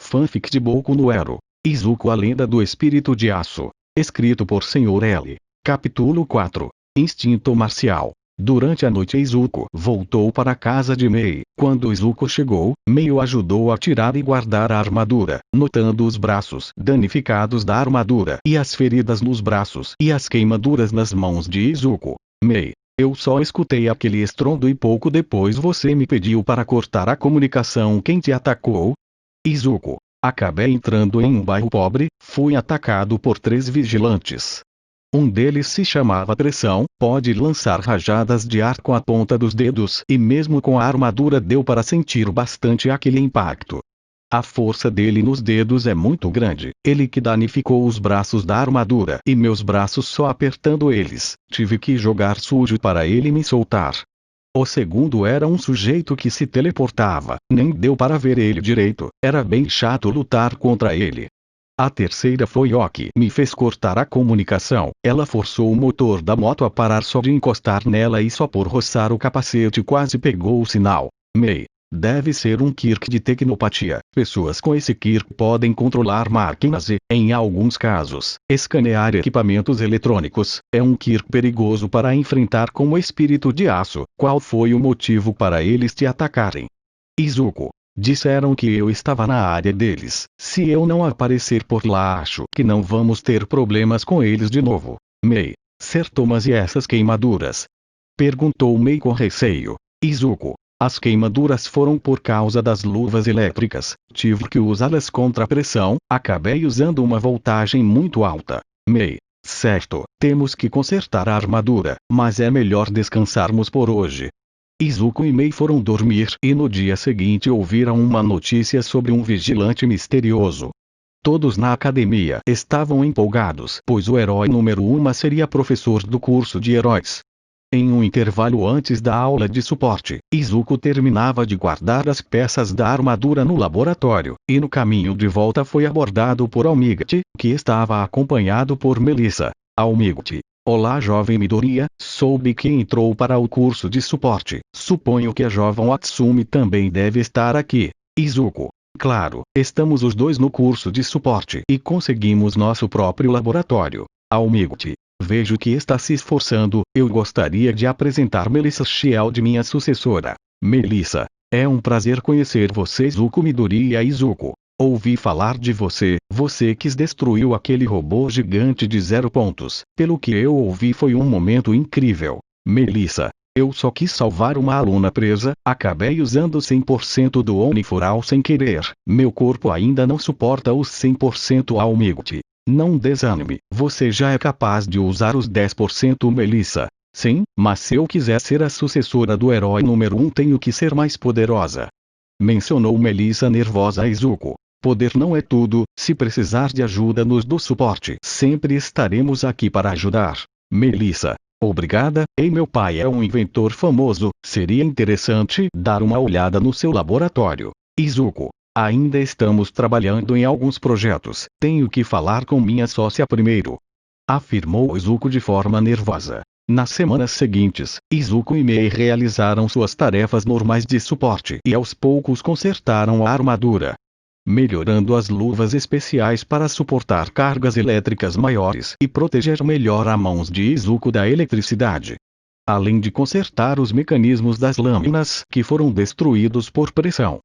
Fanfic de Boku no Hero. Izuku, a lenda do espírito de aço. Escrito por Sr. L. Capítulo 4. Instinto marcial. Durante a noite Izuku voltou para a casa de Mei. Quando Izuku chegou, Mei o ajudou a tirar e guardar a armadura, notando os braços danificados da armadura e as feridas nos braços e as queimaduras nas mãos de Izuku. Mei, eu só escutei aquele estrondo e pouco depois você me pediu para cortar a comunicação. Quem te atacou? Izuku, acabei entrando em um bairro pobre, fui atacado por 3 vigilantes. Um deles se chamava Pressão, pode lançar rajadas de ar com a ponta dos dedos e mesmo com a armadura deu para sentir bastante aquele impacto. A força dele nos dedos é muito grande, ele que danificou os braços da armadura e meus braços só apertando eles, tive que jogar sujo para ele me soltar. O segundo era um sujeito que se teleportava, nem deu para ver ele direito, era bem chato lutar contra ele. A terceira foi o que me fez cortar a comunicação, ela forçou o motor da moto a parar só de encostar nela e só por roçar o capacete quase pegou o sinal. Mei, deve ser um Kirk de tecnopatia, pessoas com esse Kirk podem controlar máquinas e, em alguns casos, escanear equipamentos eletrônicos, é um Kirk perigoso para enfrentar com o espírito de aço. Qual foi o motivo para eles te atacarem? Izuku, disseram que eu estava na área deles. Se eu não aparecer por lá acho que não vamos ter problemas com eles de novo. Mei, certo, mas e essas queimaduras? Perguntou Mei com receio. Izuku, as queimaduras foram por causa das luvas elétricas, tive que usá-las contra a pressão, acabei usando uma voltagem muito alta. Mei, certo, temos que consertar a armadura, mas é melhor descansarmos por hoje. Izuku e Mei foram dormir e no dia seguinte ouviram uma notícia sobre um vigilante misterioso. Todos na academia estavam empolgados, pois o herói número 1 seria professor do curso de heróis. Em um intervalo antes da aula de suporte, Izuku terminava de guardar as peças da armadura no laboratório, e no caminho de volta foi abordado por Almighty, que estava acompanhado por Melissa. Almighty. Olá jovem Midoriya, soube que entrou para o curso de suporte, suponho que a jovem Atsumi também deve estar aqui. Izuku, claro, estamos os dois no curso de suporte e conseguimos nosso próprio laboratório. Almighty, vejo que está se esforçando, eu gostaria de apresentar Melissa Shield, minha sucessora. Melissa, é um prazer conhecer você. Izuku Midoriya. Izuku, ouvi falar de você, você que destruiu aquele robô gigante de 0 pontos, pelo que eu ouvi foi um momento incrível. Melissa, eu só quis salvar uma aluna presa, acabei usando 100% do Onifural sem querer, meu corpo ainda não suporta os 100%. Almighty, não desanime, você já é capaz de usar os 10%. Melissa, sim, mas se eu quiser ser a sucessora do herói número 1 tenho que ser mais poderosa. Mencionou Melissa nervosa. Izuku, poder não é tudo, se precisar de ajuda nos do suporte sempre estaremos aqui para ajudar. Melissa, obrigada, e meu pai é um inventor famoso, seria interessante dar uma olhada no seu laboratório. Izuku, ainda estamos trabalhando em alguns projetos, tenho que falar com minha sócia primeiro. Afirmou Izuku de forma nervosa. Nas semanas seguintes, Izuku e Mei realizaram suas tarefas normais de suporte e aos poucos consertaram a armadura, melhorando as luvas especiais para suportar cargas elétricas maiores e proteger melhor as mãos de Izuku da eletricidade. Além de consertar os mecanismos das lâminas que foram destruídos por pressão.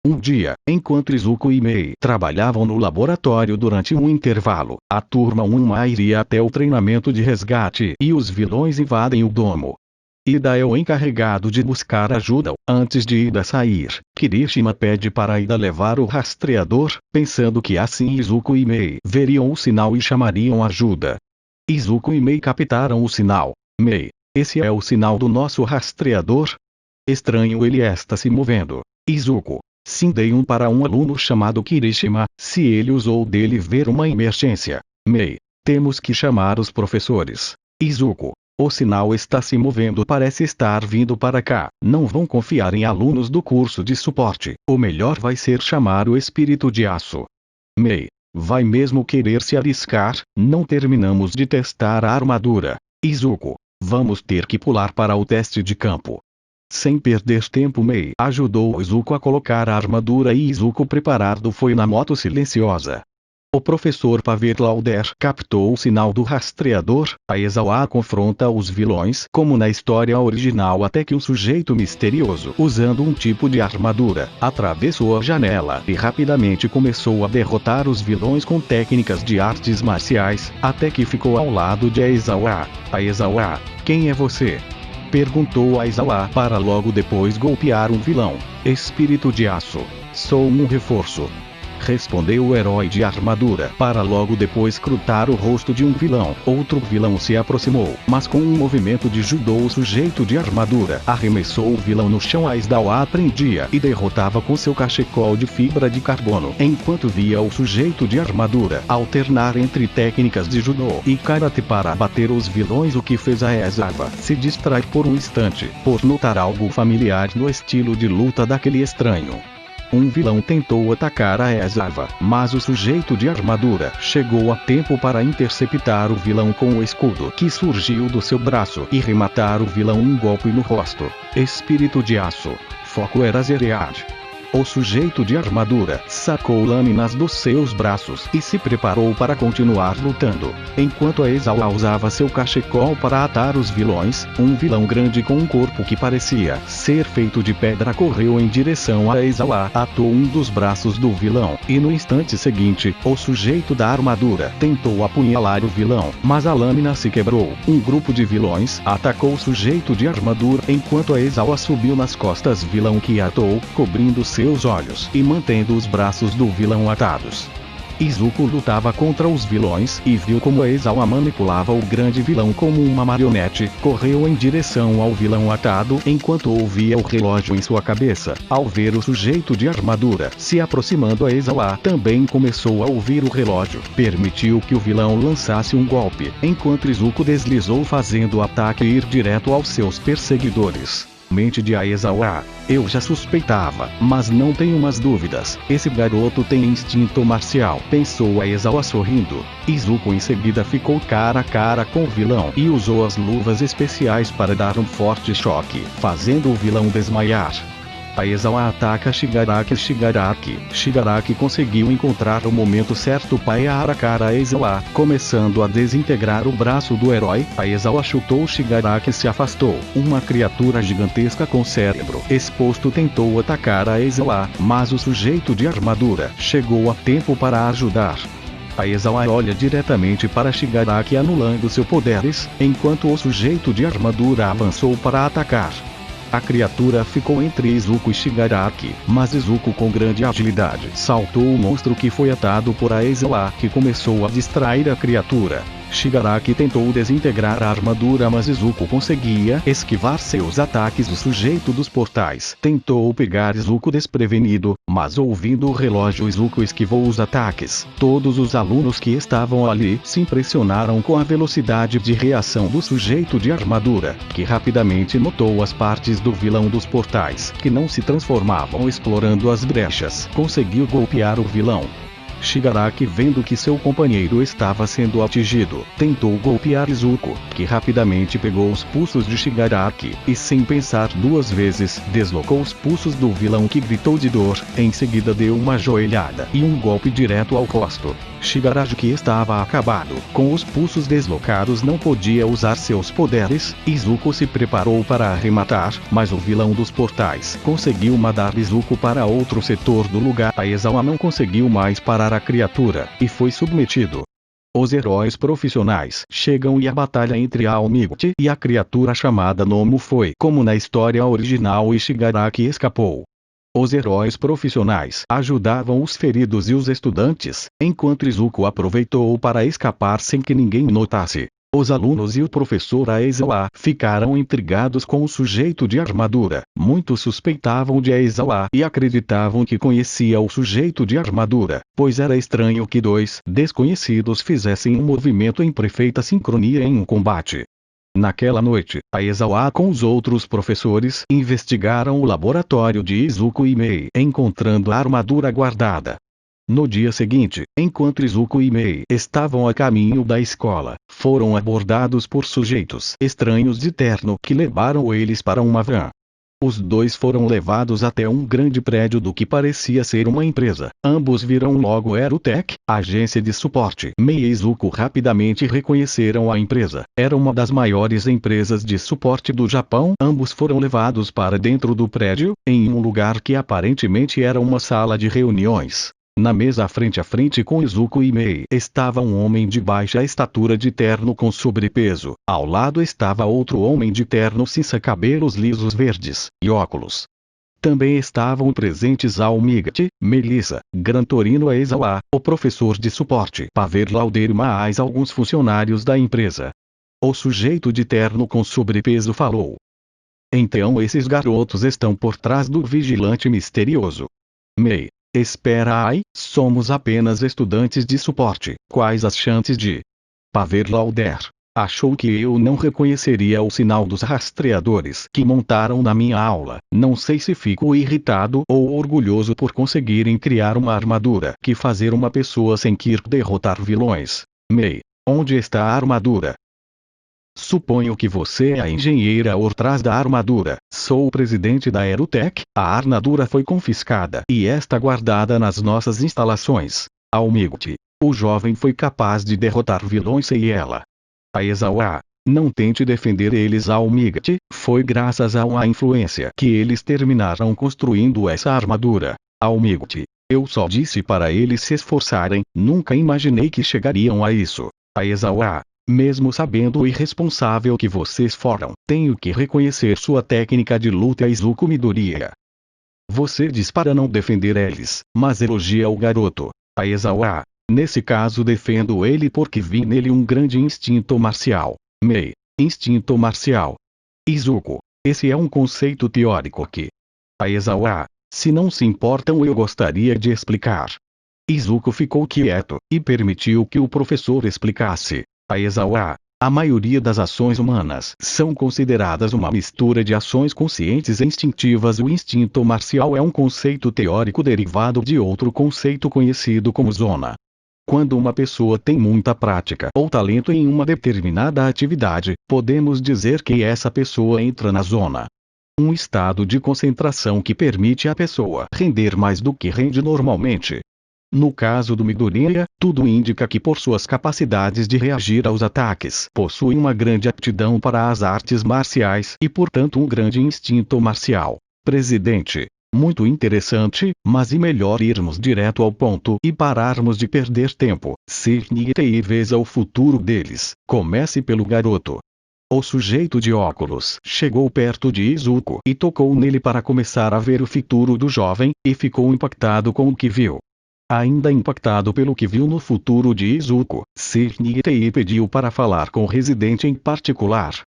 Um dia, enquanto Izuku e Mei trabalhavam no laboratório durante um intervalo, a turma 1 iria até o treinamento de resgate e os vilões invadem o domo. Ida é o encarregado de buscar ajuda. Antes de Ida sair, Kirishima pede para Ida levar o rastreador, pensando que assim Izuku e Mei veriam o sinal e chamariam ajuda. Izuku e Mei captaram o sinal. Mei, esse é o sinal do nosso rastreador? Estranho, ele está se movendo. Izuku, sim, dei um para um aluno chamado Kirishima, se ele usou dele ver uma emergência. Mei, temos que chamar os professores. Izuku, o sinal está se movendo, parece estar vindo para cá, não vão confiar em alunos do curso de suporte, o melhor vai ser chamar o espírito de aço. Mei, vai mesmo querer se arriscar? Não terminamos de testar a armadura. Izuku, vamos ter que pular para o teste de campo. Sem perder tempo, Mei ajudou Izuku a colocar a armadura e Izuku preparado foi na moto silenciosa. O professor Paver Lauder captou o sinal do rastreador. Aizawa confronta os vilões como na história original até que um sujeito misterioso usando um tipo de armadura atravessou a janela e rapidamente começou a derrotar os vilões com técnicas de artes marciais, até que ficou ao lado de Aizawa. Aizawa, quem é você? Perguntou Aizawa para logo depois golpear um vilão. Espírito de aço. Sou um reforço. Respondeu o herói de armadura para logo depois crutar o rosto de um vilão. Outro vilão se aproximou, mas com um movimento de judô o sujeito de armadura arremessou o vilão no chão. Aizawa prendia e derrotava com seu cachecol de fibra de carbono, enquanto via o sujeito de armadura alternar entre técnicas de judô e karate para abater os vilões, o que fez Aizawa se distrair por um instante, por notar algo familiar no estilo de luta daquele estranho. Um vilão tentou atacar Aizawa, mas o sujeito de armadura chegou a tempo para interceptar o vilão com o escudo que surgiu do seu braço e rematar o vilão um golpe no rosto. Espírito de aço. Foco era Zeread. O sujeito de armadura sacou lâminas dos seus braços e se preparou para continuar lutando. Enquanto Aizawa usava seu cachecol para atar os vilões, um vilão grande com um corpo que parecia ser feito de pedra correu em direção a Aizawa, atou um dos braços do vilão, e no instante seguinte, o sujeito da armadura tentou apunhalar o vilão, mas a lâmina se quebrou. Um grupo de vilões atacou o sujeito de armadura enquanto Aizawa subiu nas costas vilão que atou, cobrindo seus olhos e mantendo os braços do vilão atados. Izuku lutava contra os vilões e viu como Aizawa manipulava o grande vilão como uma marionete. Correu em direção ao vilão atado enquanto ouvia o relógio em sua cabeça. Ao ver o sujeito de armadura se aproximando, Aizawa também começou a ouvir o relógio. Permitiu que o vilão lançasse um golpe, enquanto Izuku deslizou fazendo o ataque ir direto aos seus perseguidores. Mente de Aizawa. Eu já suspeitava, mas não tenho mais dúvidas. Esse garoto tem instinto marcial, pensou Aizawa sorrindo. Izuku em seguida ficou cara a cara com o vilão e usou as luvas especiais para dar um forte choque, fazendo o vilão desmaiar. Aizawa ataca Shigaraki. Shigaraki conseguiu encontrar o momento certo para atacar Aizawa, começando a desintegrar o braço do herói. Aizawa chutou Shigaraki e se afastou. Uma criatura gigantesca com cérebro exposto tentou atacar Aizawa, mas o sujeito de armadura chegou a tempo para ajudar. Aizawa olha diretamente para Shigaraki anulando seus poderes, enquanto o sujeito de armadura avançou para atacar. A criatura ficou entre Izuku e Shigaraki, mas Izuku com grande agilidade saltou o monstro que foi atado por Aizawa, que começou a distrair a criatura. Shigaraki tentou desintegrar a armadura, mas Izuku conseguia esquivar seus ataques. O sujeito dos portais tentou pegar Izuku desprevenido, mas ouvindo o relógio Izuku esquivou os ataques. Todos os alunos que estavam ali se impressionaram com a velocidade de reação do sujeito de armadura, que rapidamente notou as partes do vilão dos portais, que não se transformavam explorando as brechas. Conseguiu golpear o vilão. Shigaraki, vendo que seu companheiro estava sendo atingido, tentou golpear Izuku, que rapidamente pegou os pulsos de Shigaraki, e sem pensar duas vezes, deslocou os pulsos do vilão, que gritou de dor. Em seguida deu uma joelhada e um golpe direto ao rosto. Shigaraki, que estava acabado, com os pulsos deslocados, não podia usar seus poderes. Izuku se preparou para arrematar, mas o vilão dos portais conseguiu mandar Izuku para outro setor do lugar. Aizawa não conseguiu mais parar a criatura, e foi submetido. Os heróis profissionais chegam e a batalha entre a Omiguchi e a criatura chamada Nomu foi como na história original e Shigaraki escapou. Os heróis profissionais ajudavam os feridos e os estudantes, enquanto Izuku aproveitou para escapar sem que ninguém notasse. Os alunos e o professor Aizawa ficaram intrigados com o sujeito de armadura. Muitos suspeitavam de Aizawa e acreditavam que conhecia o sujeito de armadura, pois era estranho que dois desconhecidos fizessem um movimento em perfeita sincronia em um combate. Naquela noite, Aizawa com os outros professores investigaram o laboratório de Izuku e Mei, encontrando a armadura guardada. No dia seguinte, enquanto Izuku e Mei estavam a caminho da escola, foram abordados por sujeitos estranhos de terno que levaram eles para uma van. Os dois foram levados até um grande prédio do que parecia ser uma empresa. Ambos viram logo Aerotech, agência de suporte. Mei e Izuku rapidamente reconheceram a empresa. Era uma das maiores empresas de suporte do Japão. Ambos foram levados para dentro do prédio, em um lugar que aparentemente era uma sala de reuniões. Na mesa frente a frente com Izuku e Mei estava um homem de baixa estatura de terno com sobrepeso. Ao lado estava outro homem de terno cinza, cabelos lisos verdes, e óculos. Também estavam presentes Almighty, Melissa, Gran Torino Aizawa, o professor de suporte, Paver Lauder e mais alguns funcionários da empresa. O sujeito de terno com sobrepeso falou. Então esses garotos estão por trás do vigilante misterioso. Mei. Espera aí, somos apenas estudantes de suporte. Quais as chances de... Paver Lauder. Achou que eu não reconheceria o sinal dos rastreadores que montaram na minha aula. Não sei se fico irritado ou orgulhoso por conseguirem criar uma armadura que fazer uma pessoa sem Kirk derrotar vilões. Mei. Onde está a armadura? Suponho que você é a engenheira por trás da armadura. Sou o presidente da Aerotech. A armadura foi confiscada e está guardada nas nossas instalações. Almighty. O jovem foi capaz de derrotar vilões e ela. Aizawa. Não tente defender eles, Almighty. Foi graças a uma influência que eles terminaram construindo essa armadura. Almighty. Eu só disse para eles se esforçarem. Nunca imaginei que chegariam a isso. Aizawa. Mesmo sabendo o irresponsável que vocês foram, tenho que reconhecer sua técnica de luta, Izuku Midoriya. Você diz para não defender eles, mas elogia o garoto. Aizawa. Nesse caso defendo ele porque vi nele um grande instinto marcial. Mei. Instinto marcial. Izuku. Esse é um conceito teórico que... Aizawa. Se não se importam, eu gostaria de explicar. Izuku ficou quieto, e permitiu que o professor explicasse. Aizawa. A maioria das ações humanas são consideradas uma mistura de ações conscientes e instintivas. O instinto marcial é um conceito teórico derivado de outro conceito conhecido como zona. Quando uma pessoa tem muita prática ou talento em uma determinada atividade, podemos dizer que essa pessoa entra na zona. Um estado de concentração que permite à pessoa render mais do que rende normalmente. No caso do Midoriya, tudo indica que por suas capacidades de reagir aos ataques, possui uma grande aptidão para as artes marciais e portanto um grande instinto marcial. Presidente. Muito interessante, mas e melhor irmos direto ao ponto e pararmos de perder tempo. Cirniete e veja o futuro deles. Comece pelo garoto. O sujeito de óculos chegou perto de Izuku e tocou nele para começar a ver o futuro do jovem, e ficou impactado com o que viu. Ainda impactado pelo que viu no futuro de Izuku, Cirniete pediu para falar com o residente em particular.